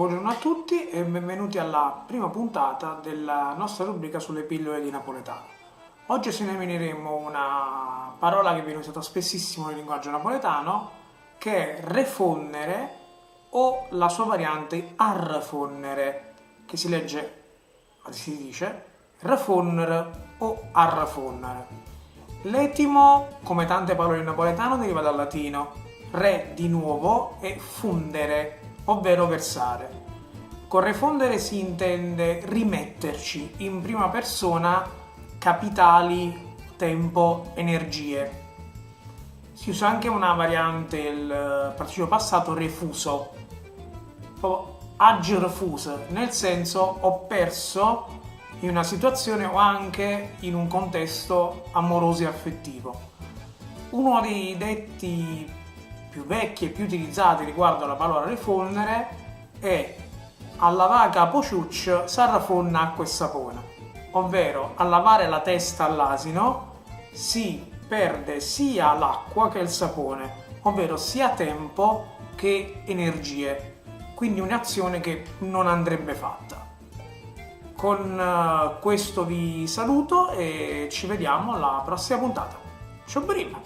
Buongiorno a tutti e benvenuti alla prima puntata della nostra rubrica sulle pillole di napoletano. Oggi esamineremo una parola che viene usata spessissimo nel linguaggio napoletano, che è refonnere o la sua variante arrefonnere, che si dice refonnere o arrefonnere. L'etimo, come tante parole in napoletano, deriva dal latino re di nuovo e fundere, ovvero versare. Con refondere si intende rimetterci in prima persona capitali, tempo, energie. Si usa anche una variante, il participio passato refuso, agi refuse, nel senso ho perso in una situazione o anche in un contesto amoroso e affettivo. Uno dei detti più vecchi e più utilizzati riguardo alla parola refonnere è alla vaca pociuccio s'arrafonna acqua e sapone, ovvero a lavare la testa all'asino si perde sia l'acqua che il sapone, ovvero sia tempo che energie, quindi un'azione che non andrebbe fatta. Con questo vi saluto e ci vediamo alla prossima puntata. Ciao Brim!